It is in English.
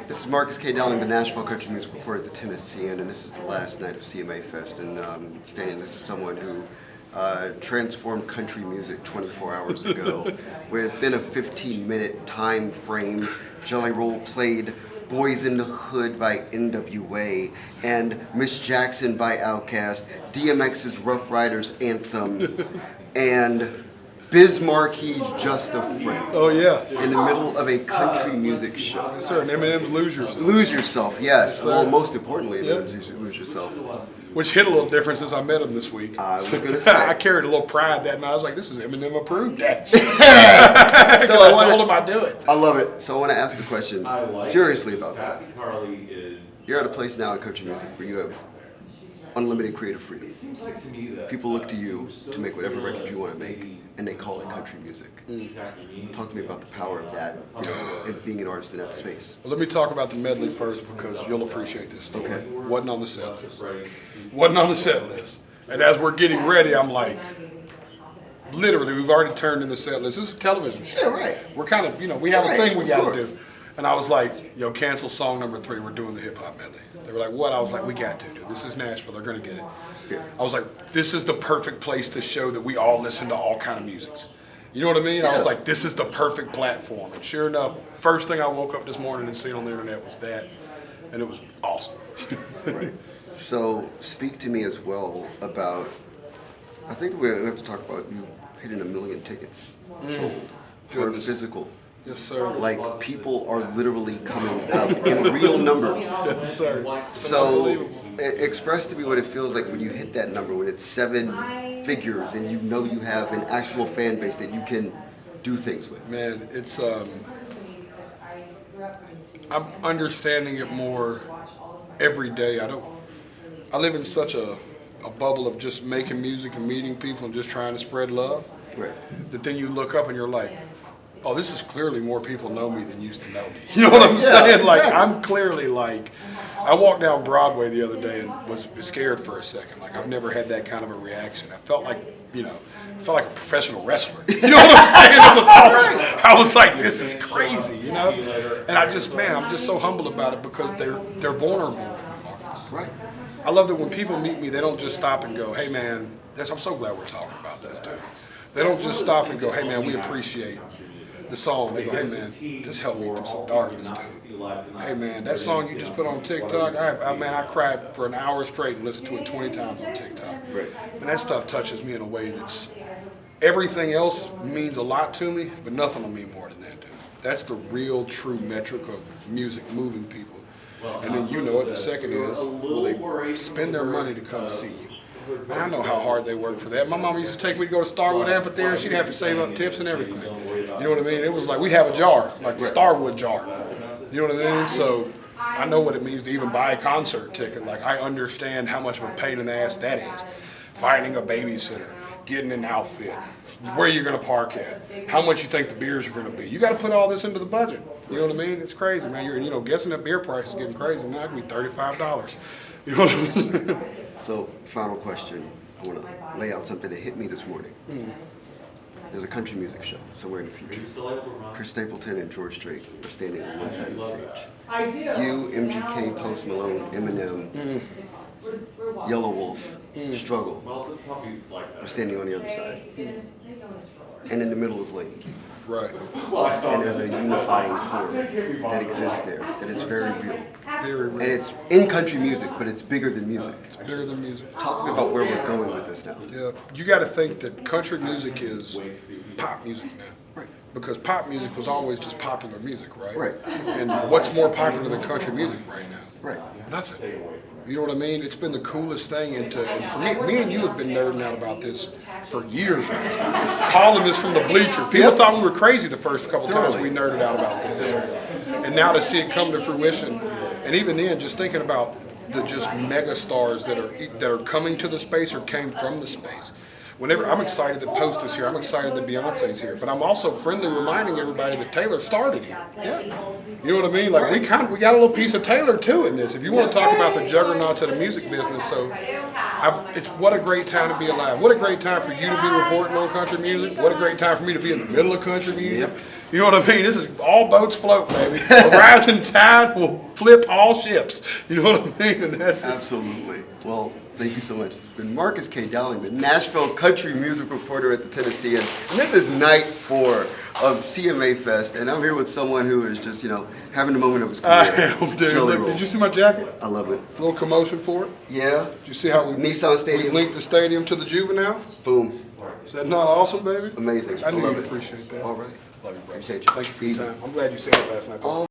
This is Marcus K. Dowling, the Nashville country music reporter at the Tennessean, and this is the last night of CMA Fest. And standing next to someone who transformed country music 24 hours ago. Within a 15-minute time frame, Jelly Roll played Boys in the Hood by NWA and Miss Jackson by Outkast, DMX's Rough Riders anthem, and Bismarck, He's Just a Friend. Oh yeah. In the middle of a country music show. Yes, sir. And Eminem's Lose Yourself. Lose Yourself, yes. Yes, Well, sir. most importantly, Yep. Lose Yourself. Which hit a little different since I met him this week. I was gonna say. I carried a little pride that night. I was like, this is Eminem approved that. So I told him I'd do it. I love it. So I want to ask a question seriously about that. Carly is. You're at a place now in country music where you have unlimited creative freedom. It seems like to me that People look to you to make whatever record you want to make, and they call it country music. Talk to me about the power of that and being an artist in that space. Well, let me talk about the medley first because you'll appreciate this story. Okay. Wasn't on the set list. Wasn't on the set list. And as we're getting ready, I'm like, literally, we've already turned in the set list. This is a television show. Yeah, right. We're kind of, we have a Right, thing we of got to course. do. And I was like, cancel song number 3. We're doing the hip hop medley. They were like, what? I was like, we got to do. This is Nashville. They're going to get it. Yeah. I was like, this is the perfect place to show that we all listen to all kind of musics. You know what I mean? I was Yeah. like, this is the perfect platform. And sure enough, first thing I woke up this morning and seen on the internet was that. And it was awesome. Right. So speak to me as well about, I think we have to talk about you hitting 1 million tickets sold for Goodness. physical. Yes, sir. Like, people are literally coming out in real numbers. Yes, sir. So express to me what it feels like when you hit that number, when it's 7 figures and you know you have an actual fan base that you can do things with. Man, it's I'm understanding it more every day. I live in such a bubble of just making music and meeting people and just trying to spread love. Right. That then you look up and you're like, oh, this is clearly more people know me than used to know me. You know what I'm saying? Like, I'm clearly like, I walked down Broadway the other day and was scared for a second. Like, I've never had that kind of a reaction. I felt like, I felt like a professional wrestler. You know what I'm saying? It was awesome. I was like, this is crazy, And I'm just so humbled about it because they're vulnerable with me, Marcus. Right. I love that when people meet me, they don't just stop and go, hey man, I'm so glad we're talking about this, dude. They don't just stop and go, hey man, we appreciate the song. They go, hey man, this helped me through some darkness, dude. Hey man, that song you just put on TikTok, I cried for an hour straight and listened to it 20 times on TikTok. Right. And that stuff touches me in a way that's, everything else means a lot to me, but nothing will mean more than that, dude. That's the real true metric of music moving people. And then the second is, will they spend their money to come see you? Man, I know how hard they work for that. My mom used to take me to go to Starwood Amphitheater. She'd have to save up tips and everything. You know what I mean? It was like we'd have a jar, like the Starwood jar. You know what I mean? So I know what it means to even buy a concert ticket. Like, I understand how much of a pain in the ass that is. Finding a babysitter, getting an outfit, where you're going to park at, how much you think the beers are going to be. You got to put all this into the budget. You know what I mean? It's crazy, man. You're guessing that beer price is getting crazy. Now it could be $35. You know what I mean? So, final question. I want to lay out something that hit me this morning. There's a country music show somewhere in the future. Chris Stapleton and George Strait are standing on one side of the stage. You, MGK, Post Malone, Eminem, Yellow Wolf, Struggle are standing on the other side. And in the middle is Lady. Right. And there's a unifying core that exists there that is very real. Very And real. it's in country music, but it's bigger than music. Bigger than music. Talk to me about where we're going with this now. Yeah, you got to think that country music is pop music now. Right. Because pop music was always just popular music, right? Right. And what's more popular than country music right now? Right. Nothing. You know what I mean? It's been the coolest thing. And for me and you have been nerding out about this for years now. Calling this from the bleacher. People thought we were crazy the first couple times we nerded out about this. And now to see it come to fruition, and even then, just thinking about the just mega stars that are coming to the space or came from the space. Whenever I'm excited that Post is here, I'm excited that Beyonce's here, but I'm also friendly reminding everybody that Taylor started here. Yeah. You know what I mean? Like, we got a little piece of Taylor too in this. If you want to talk about the juggernauts of the music business, so it's what a great time to be alive. What a great time for you to be reporting on country music. What a great time for me to be in the middle of country music. You know what I mean? This is all boats float, baby. A rising tide will flip all ships. You know what I mean? And that's it. Absolutely. Well, thank you so much. It's been Marcus K. Dowling, the Nashville country music reporter at the Tennessean. And this is night 4 of CMA Fest. And I'm here with someone who is just, having a moment of his career. I am, dude. Jelly Look, roll. did you see my jacket? I love it. A little commotion for it. Yeah. Did you see how we Nissan Stadium. linked the stadium to the Juvenile? Boom. Is that not awesome, baby? Amazing. I knew love you'd it. appreciate that. All right. Love you, bro. Appreciate you. Thank you for your Easy. time. I'm glad you said it last night. All